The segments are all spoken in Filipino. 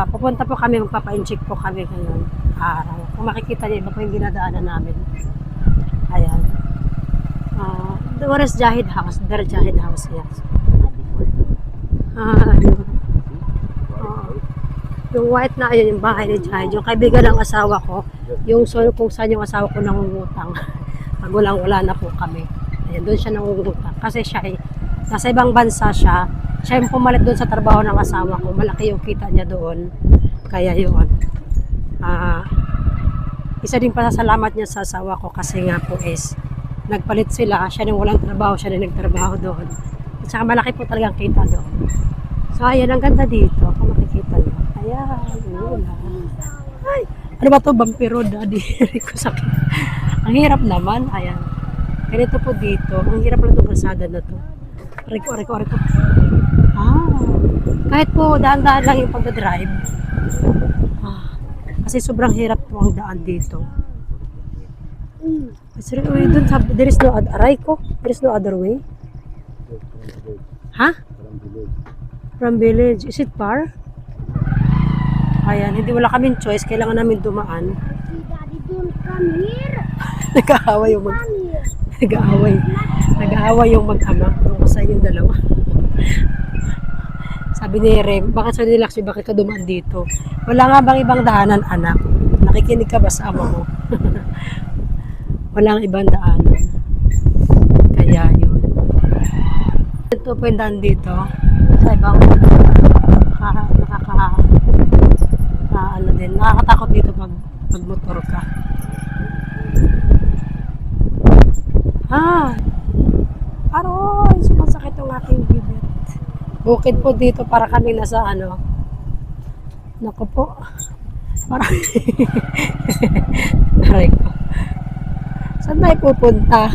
Pupunta po kami, magpapa-incheck po kami ngayon araw. Kung makikita niyo, iba po yung dinadaanan namin. Ayan. Where is Jahid House? There Jahid House, yes. Yung white na, ayun, yung bahay ni Jahid. Yung kaibigan ng asawa ko, yung kung saan yung asawa ko nangungutang. Pag wala na po kami. Ayan, doon siya nangungutang. Kasi siya, nasa ibang bansa siya. Siya yung pumalit doon sa trabaho ng asawa ko. Malaki yung kita niya doon. Kaya yun. Isa din pasasalamat niya sa asawa ko kasi nga po is nagpalit sila. Siya nang walang trabaho, siya nang nagtrabaho doon. At saka malaki po talagang kita doon. So ayan, ang ganda dito. Kung makikita niyo. Ayan. Ay, ano ba to? Vampiro daddy. ko sakit. Ang hirap naman. Ayan. Ganito po dito. Ang hirap lang itong kalsada na to. Reko. Kahit po daan-daan lang yung pagdadrive. Kasi sobrang hirap po ang daan dito. There is no other way. Ha? From village. Is it far? Ayan, hindi wala kaming choice. Kailangan namin dumaan. Daddy, don't come here. Nag-aaway yung mag-ama. Kung sa inyo dalawa. Sabi ni Rem, bakit sa Nilax, bakit ka dumaan dito? Wala nga bang ibang daanan, anak? Nakikinig ka ba sa ama mo? Walang ibang daanan. Kaya yun. Ito po yung daan dito. Sa ibang nakakatakot dito pag motor ka. Aroy, sumasakit yung aking bibig. Bukid po dito para kami nasa ano. Naku po. Parang aray ko. Saan tayo pupunta?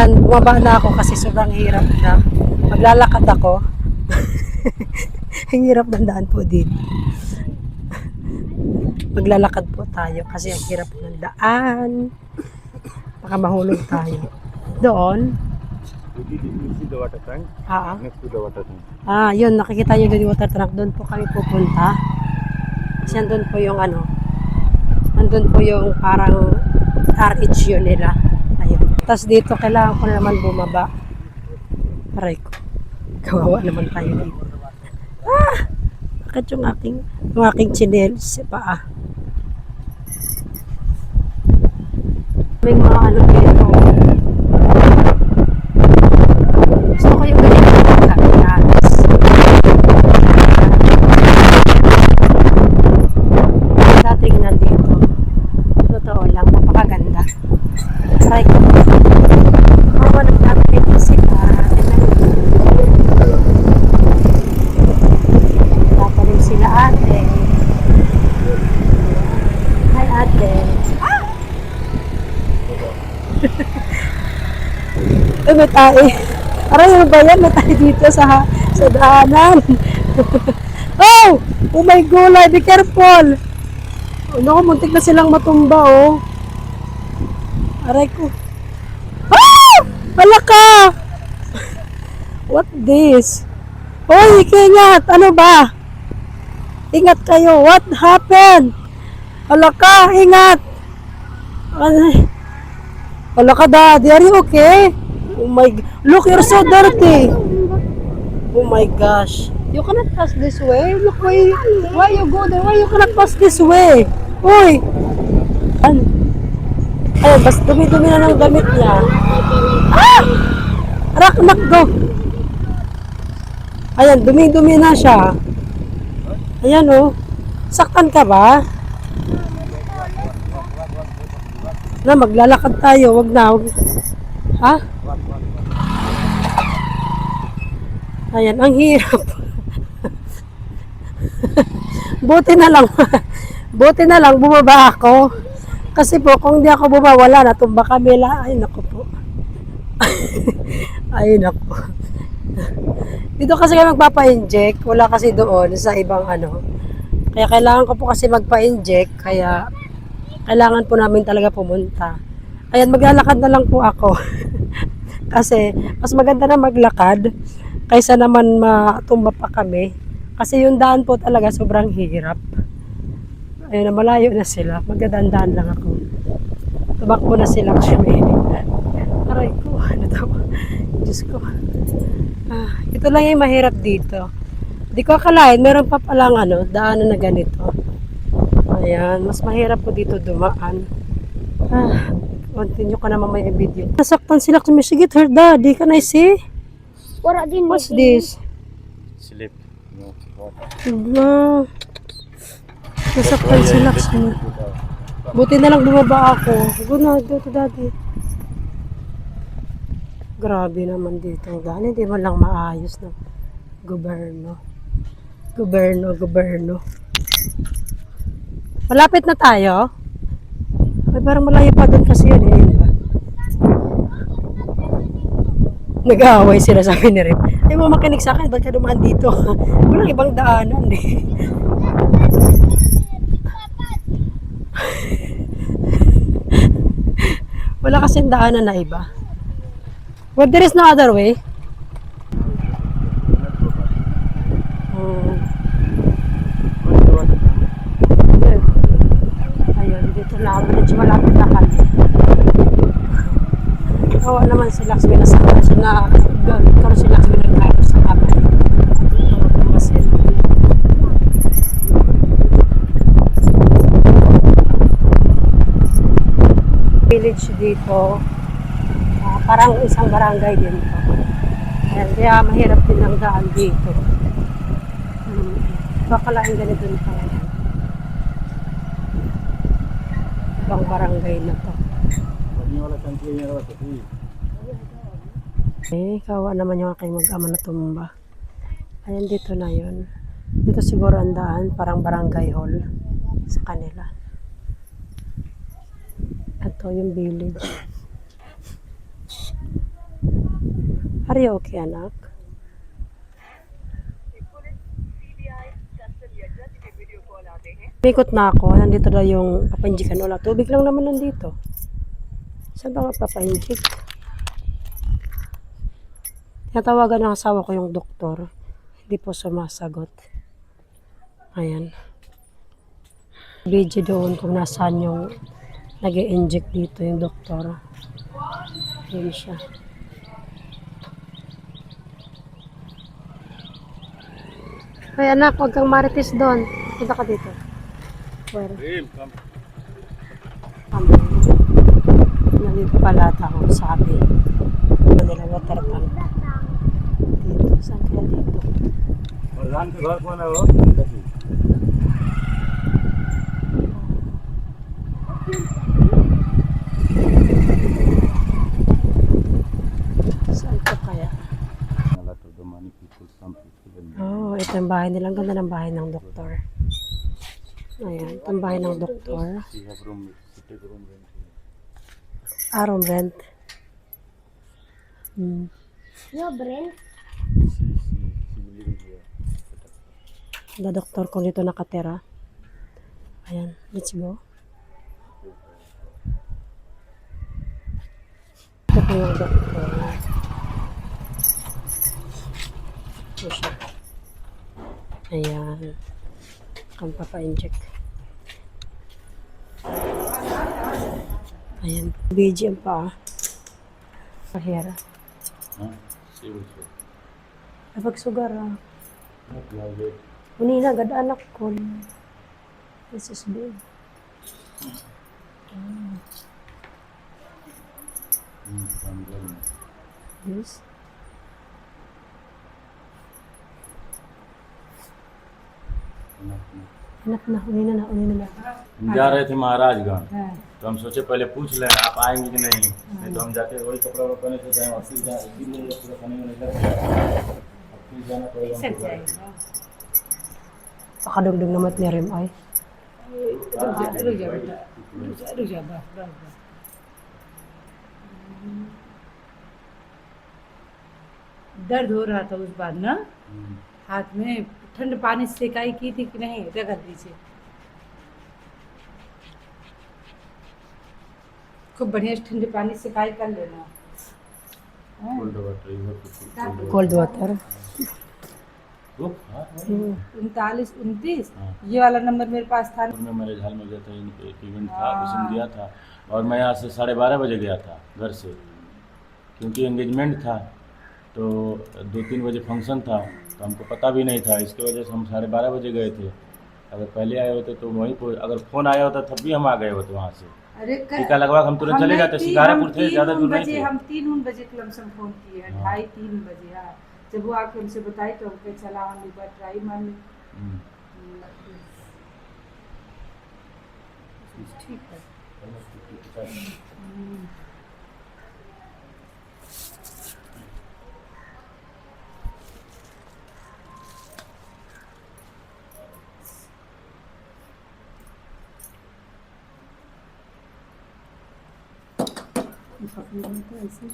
Bumaba na ako kasi sobrang hirap na. Maglalakad ako. Ang hirap ng daan po dito. Maglalakad po tayo kasi ang hirap ng daan. Baka mahulog tayo. Doon. You see the water tank? Next to the water tank. Yun, nakikita nyo doon yung water tank. Doon po kami pupunta. Kasi andun po yung ano, andun po yung parang RHU nila. Ayun. Tapos dito, kailangan ko naman bumaba. Aray ko. Kawawa naman tayo dito. Bakit yung aking chinelas paa? May mga ano dito. Gusto ko yung ganito ng pagkakas. Dating nandito. Totoo lang, napakaganda. Try ko. Nag-update na sila. Tapalim sila ate. Hi ate. May tayo. Aray, ano ba yan? May tayo dito sa daanan. Oh my gulay, be careful. Naku, muntik na silang matumba, oh. Aray ko. Wala ka! What this? Hoy, ingat! Ano ba? Ingat kayo. What happened? Wala ka, ingat! Wala ka, daddy. Are you okay? Oh my God. Look, you're so dirty. Oh my gosh. You cannot pass this way. Look, why you go there? Why you cannot pass this way? Uy! Ay, bas dumi-dumi na ng damit niya. Raknak, go! Ayan, dumi-dumi na siya. Ayan, oh. Saktan ka ba? Na, maglalakad tayo. Wag na. Ha? Ayan, ang hirap. Buti na lang bumaba ako. Kasi po, kung hindi ako bumawala, natumba kami la. Ay, naku po. Ay, naku. Dito kasi kami magpapa-inject. Wala kasi doon sa ibang ano. Kaya kailangan ko po kasi magpa-inject. Kaya kailangan po namin talaga pumunta. Ayan, maglalakad na lang po ako. Kasi mas maganda na maglakad kaysa naman matumba pa kami. Kasi yung daan po talaga sobrang hirap. Ayun na, malayo na sila. Magdadaan-daan lang ako. Tumakbo na sila kami. Aray ko, ano to? Diyos ko. Ito lang yung mahirap dito. Di ko akalain, meron pa palang daanan na ganito. Ayan, mas mahirap po dito dumaan. Continue ka naman may video. Nasaktan sila kami. Sige, her daddy, can I see? Wala din What's this? Slip. No, water. Hala. Nasaktan sila kami. Buti na lang bumaba ako. Go na, dito daddy. Grabe naman dito ang daan. Hindi man lang maayos na gobyerno. Gobyerno. Malapit na tayo. Ay, parang malayo pa doon kasi yun eh. Yun ba? Nag-aaway sila sabi ni Rem. Ay, mo makinig sa akin. Ba't ka dumaan dito? Walang ibang daanan eh. Wala kasing daanan na iba. Well, there is no other way. Ayun, dito na ako. Medyo malapit na kami. Kawa naman si Laxmi na sa kaso na karoon si Laxmi ng kaya sa kamay. Masin. Village dito. Parang isang barangay din to. Ayan, kaya mahirap din ang daan dito. Bakalain ganito na talaga. Ibang barangay na to. Kawa naman yung aking mag-ama na tumba. Ayan, dito na yun. Dito siguro ang daan, parang barangay hall sa kanila. Ito yung village. Are you okay, anak? Ikot na ako. Nandito na yung papainjikan. Wala, tubig lang naman nandito. Saan ba papainjik? Natawagan ng asawa ko yung doktor. Hindi po sumasagot. Ayan. Video doon kung nasaan yung nag-i-inject dito yung doktor. Ayan siya. Ay anak, huwag kang marites doon. Punta ka dito. Where? Nandito pala ako sabi. Manila water tank. Dito, saan kaya dito? Saan ka kaya? Oh, ito yung bahay nila. Ang ganda ng bahay ng doktor. Ayan, ito yung bahay ng doktor. Room rent. No, Brent. The doktor ko dito nakatira. Ayan, let's go. Ito po yung doktor. Ito siya. Ayan. Kang papa-inject. Ayan. BGM pa. Pahira. Kapag sugar Unina, gad anak ko. This is big. Yes. उन्हीं ने हम जा रहे थे महाराजगंज तो हम सोचे पहले पूछ लें आप आएंगे कि नहीं नहीं तो हम जाके वही कपड़ा पहने से जाए और फिर पूरा खाने में लग गया फिर जाना पड़ेगा Pakadugdug naman ni Rem ay. दर्द हो रहा था उस बार ना हाथ में ठंड पानी से सेकाई की थी कि नहीं रगड़ दीजिए खूब बढ़िया से ठंडे पानी से सेकाई कर लेना Cold water. उफ, हाँ, हम्म, 39-29 हाँ। ये वाला नंबर मेरे पास था। में मेरे झाल में गया था, एक इवेंट था, उसमें दिया था और मैं यहाँ से 12:30 बजे गया था घर से, क्योंकि एंगेजमेंट था तो 2-3 बजे फंक्शन था, तो हमको पता भी नहीं था, इसकी वजह से हम 12:30 बजे गए थे। अगर पहले आए होते तो वहीं पर, अगर फ़ोन आया होता तब भी हम आ गए होते वहाँ से, अरे टीका लगवा के हम तुरंत चले जाते। शिकारापुर थे, ज़्यादा दूर नहीं थे। हम 3 बजे लमसम फोन किए, हाँ। 2:30-3 बजे। हाँ, जब वो आके हमसे बताई तो हमको चला, हम एक बार ट्राई मार ली। हम्म। ठीक है। पकड़ने में तो ऐसे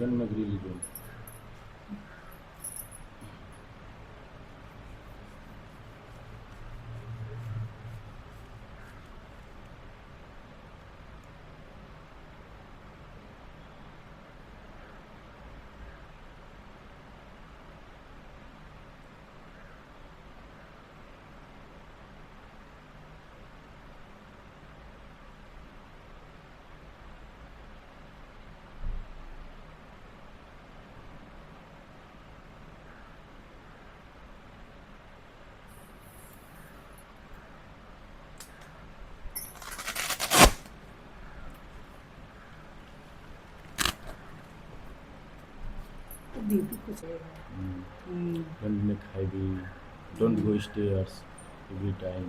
गन में ग्रिल जोन। दीदी कुछ Don't make heavy. Don't go stairs every time.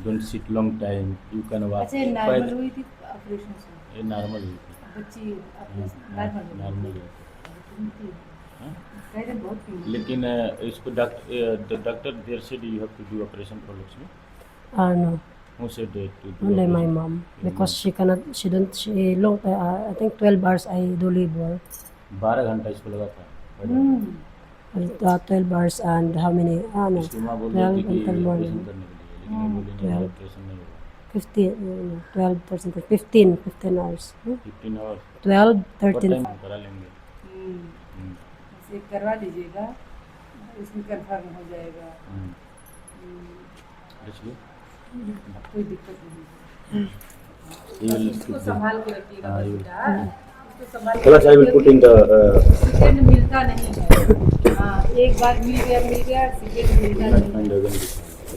Don't sit long time. You can walk. अच्छा, ये नॉर्मल हुई थी ऑपरेशन से? ये नॉर्मल हुई थी। बच्ची नॉर्मल हुई थी। हाँ? कह रहे बहुत पीली। लेकिन इसको डॉक्टर देर से you have to do operation for Lakshmi. no, Who said that to do only my operation? mom because she cannot, she don't, she long, I think 12 hours I do labor. 12 घंटा इसको लगा था। 12 hours and how many? No, इसकी माँ बोल रही थी 12 कि until morning. ऑपरेशन करने के लिए, लेकिन ये बोली नहीं, 12. ऑपरेशन नहीं होगा। 15, 12%, 15 hours. 15 आवर्स 12, टाइम 13. करा लेंगे। इसे करवा लीजिएगा, इसमें कंफर्म हो जाएगा। देखिए, कोई दिक्कत नहीं। ये will इसको keep संभाल के रखिएगा हाँ, ये बेटा, इसको संभाल के थोड़ा सा I will put in the second मिलता नहीं है। हाँ, एक बार मिल गया, सेकंड मिलता नहीं।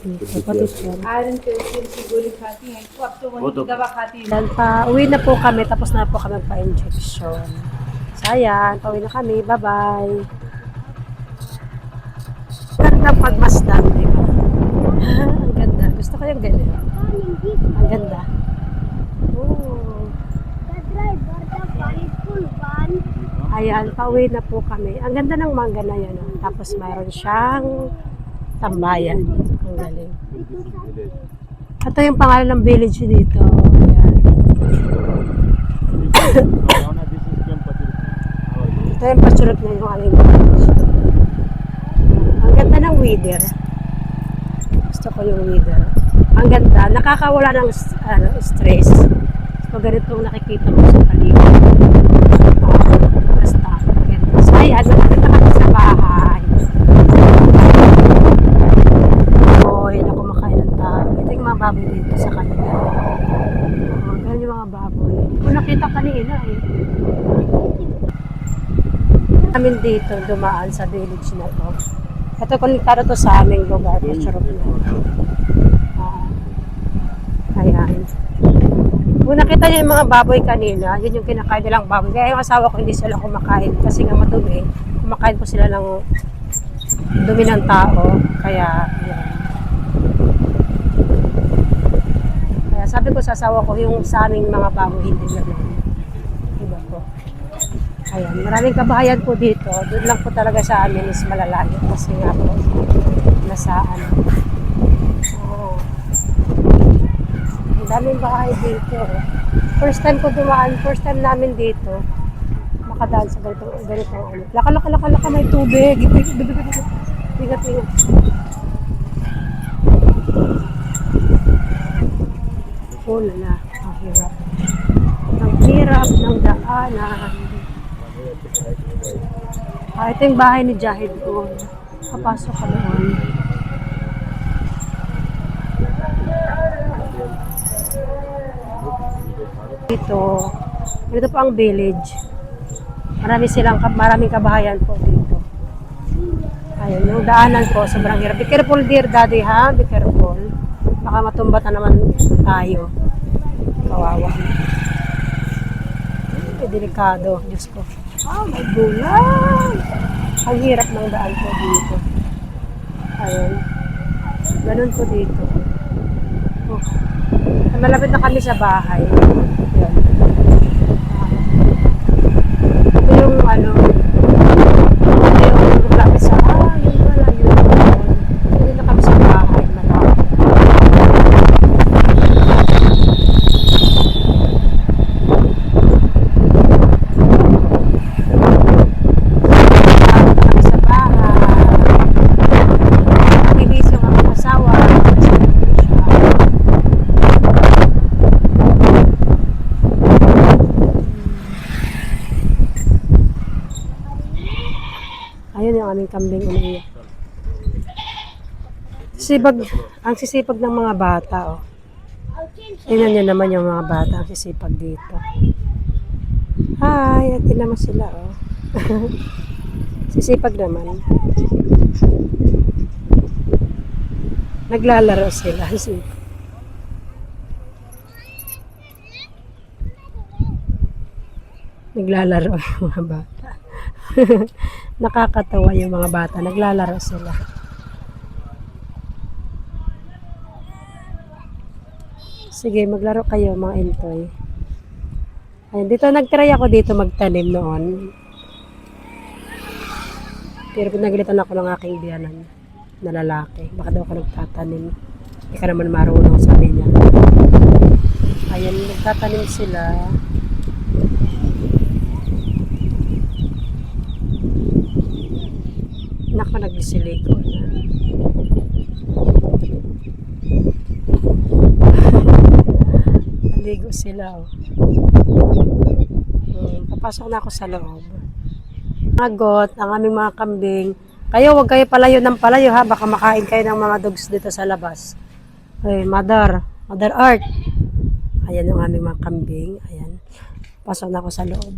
and organ आयरन कैल्शियम की गोली खाती हैं, तो अब तो वो वही तो- दवा खाती है। Then uwi na po kami, tapos na po kami pa-injection. Sayang, pauwi na kami. Bye-bye. Ganda pagmasdan, di ba? Ang ganda. Gusto ko yung ganyan. Ang ganda. Oh. The driver, the faithful one. Ayan, pauwi na po kami. Ang ganda ng mangga na yan. Oh. Tapos mayroon siyang tambayan. Ang galing. Ito yung pangalan ng village dito. Ayan. Ito yung pasurot na yung aming village. Ang ganda ng weather. Gusto ko yung weather. Ang ganda. Nakakawala ng stress. So, ganitong nakikita mo sa paligid. Basta. Maganda. So, ayan. Nakakita kami sa bahay. Boy, na kumakain ng tao. Ito yung mga baboy dito sa kanila. Oh, ganyan yung mga baboy. Hindi ko nakita kanina eh. Namin dito dumaan sa village na to. Ito konektado to sa aming lugar. Pacharot na. Ayan. Kung nakita niyo yung mga baboy kanina, yun yung kinakain nilang baboy. Kaya yung asawa ko hindi sila kumakain kasi nga madumi. Kumakain po sila ng dumi ng tao. Kaya, yan. Kaya sabi ko sa asawa ko, yung sa aming mga baboy hindi gano'n. Iba po. Ayan, maraming kabahayan po dito. Doon lang po talaga sa amin is malalayo kasi nga po nasa ano. Oh. Ang daming bahay dito. First time ko dumaan, first time namin dito. Makadaan sa ganitong ano. Laka, may tubig. Bigat. Oh, lala. Ang hirap. Ang hirap. hirap ng daanan. Ito yung bahay ni Jahid ko. Papasok ka doon. Dito po ang village. Maraming kabahayan po dito. Ayun, yung daanan po, sobrang hirap. Be careful dear daddy ha, be careful. Baka matumba na naman tayo. Kawawa. Delikado, Diyos ko. May gulay. Ang hirap ng daan po dito. Ayun. Ganun po dito. Oh. Malapit na kami sa bahay. Ayun. Ito yung ito yung malapit sa yun wala yun. Hindi na kami sa bahay. Malapit. Ayun yung aming kambing umiiyak. Ang sisipag ng mga bata, oh. Tingnan nyo naman yung mga bata, ang sisipag dito. Hi, atin naman sila, oh. Sisipag naman. Naglalaro sila. Naglalaro yung mga bata. Nakakatawa yung mga bata. Naglalaro sila. Sige, maglaro kayo mga entoy. Ayun, dito nagtry ako dito magtanim noon. Pero pinagalitan ako ng aking biyanan na lalaki. Baka daw ako nagtatanim. Hindi ka naman marunong, sabi niya. Ayun, nagtatanim sila. Naku, nagsisiliko na. Naligo sila, oh. Papasok na ako sa loob. Magot, ang aming mga kambing. Kayo, huwag kayo palayo ng palayo, ha? Baka makain kayo ng mga dogs dito sa labas. Ay, Mother Earth. Ayan yung aming mga kambing. Ayan. Pasok na ako sa loob.